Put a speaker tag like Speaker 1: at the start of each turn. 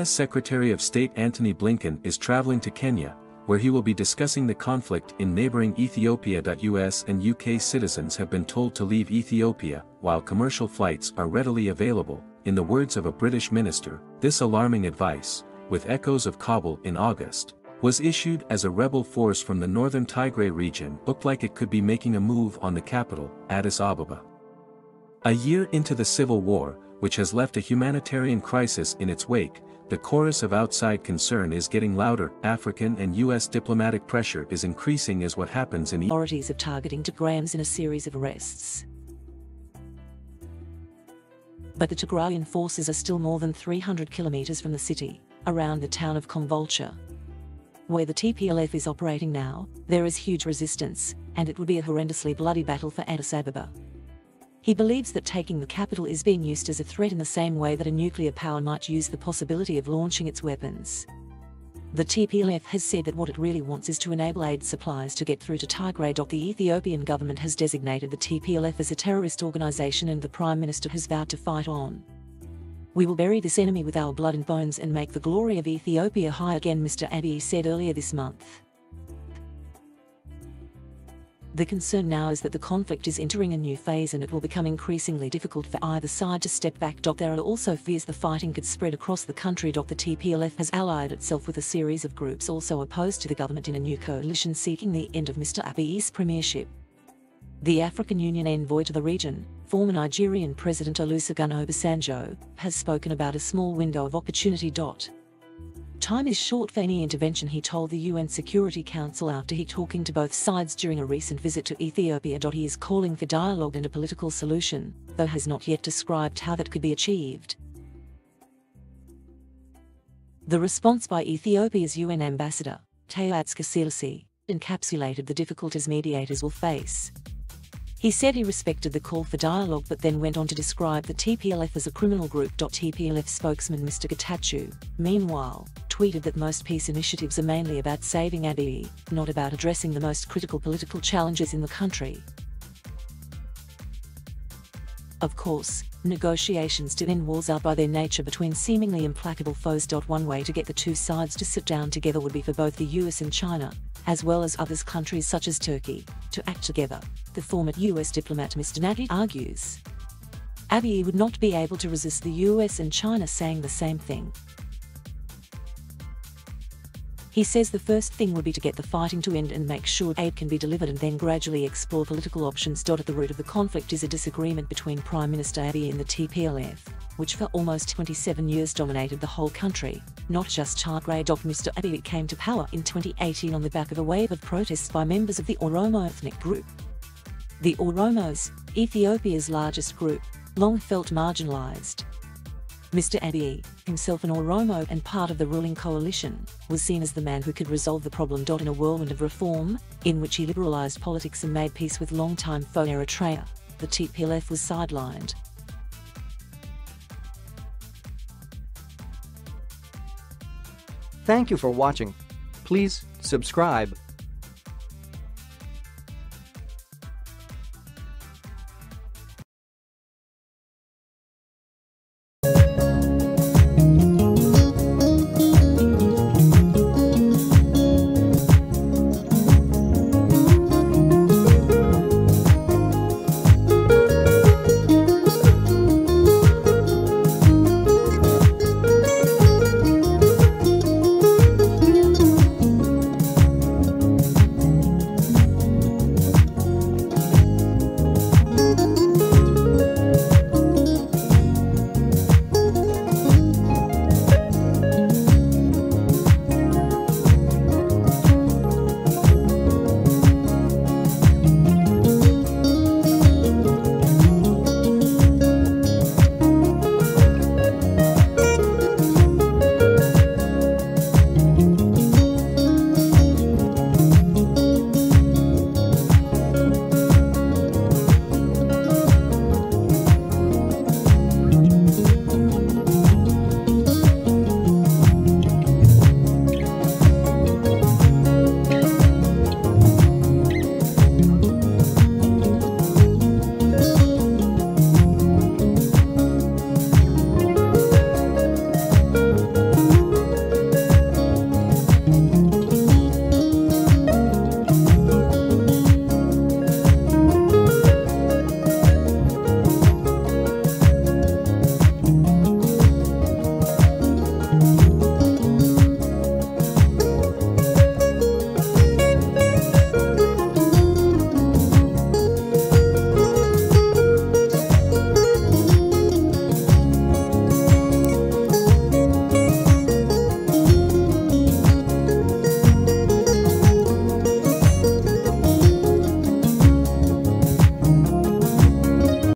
Speaker 1: U.S. Secretary of State Antony Blinken is traveling to Kenya, where he will be discussing the conflict in neighbouring Ethiopia. US and UK citizens have been told to leave Ethiopia, while commercial flights are readily available. In the words of a British minister, this alarming advice, with echoes of Kabul in August, was issued as a rebel force from the northern Tigray region looked like it could be making a move on the capital, Addis Ababa. A year into the civil war, which has left a humanitarian crisis in its wake, the chorus of outside concern is getting louder. African and U.S. diplomatic pressure is increasing as what happens in
Speaker 2: authorities of targeting Tigrayans in a series of arrests. But the Tigrayan forces are still more than 300 kilometers from the city, around the town of Kombolcha. Where the TPLF is operating now, there is huge resistance, and it would be a horrendously bloody battle for Addis Ababa. He believes that taking the capital is being used as a threat in the same way that a nuclear power might use the possibility of launching its weapons. The TPLF has said that what it really wants is to enable aid supplies to get through to Tigray. The Ethiopian government has designated the TPLF as a terrorist organization, and the Prime Minister has vowed to fight on. "We will bury this enemy with our blood and bones and make the glory of Ethiopia high again," Mr. Abiy said earlier this month. The concern now is that the conflict is entering a new phase and it will become increasingly difficult for either side to step back. There are also fears the fighting could spread across the country. The TPLF has allied itself with a series of groups also opposed to the government in a new coalition seeking the end of Mr. Abiy's premiership. The African Union envoy to the region, former Nigerian President Olusegun Obasanjo, has spoken about a small window of opportunity. "Time is short for any intervention," he told the UN Security Council after he talking to both sides during a recent visit to Ethiopia. He is calling for dialogue and a political solution, though has not yet described how that could be achieved. The response by Ethiopia's UN ambassador, Taiatska Silasi, encapsulated the difficulties mediators will face. He said he respected the call for dialogue but then went on to describe the TPLF as a criminal group. TPLF spokesman Mr. Getachew, meanwhile, tweeted that most peace initiatives are mainly about saving Abiy, not about addressing the most critical political challenges in the country. Of course, negotiations to end wars are by their nature between seemingly implacable foes. One way to get the two sides to sit down together would be for both the US and China, as well as other countries such as Turkey, to act together, the former US diplomat Mr. Nagy argues. Abiy would not be able to resist the US and China saying the same thing. He says the first thing would be to get the fighting to end and make sure aid can be delivered, and then gradually explore political options. At the root of the conflict is a disagreement between Prime Minister Abiy and the TPLF, which for almost 27 years dominated the whole country, not just Tigray. Mr. Abiy came to power in 2018 on the back of a wave of protests by members of the Oromo ethnic group. The Oromos, Ethiopia's largest group, long felt marginalized. Mr. Abiy, himself an Oromo and part of the ruling coalition, was seen as the man who could resolve the problem. In a whirlwind of reform, in which he liberalized politics and made peace with longtime foe Eritrea, the TPLF was sidelined.
Speaker 3: Thank you for watching. Please subscribe.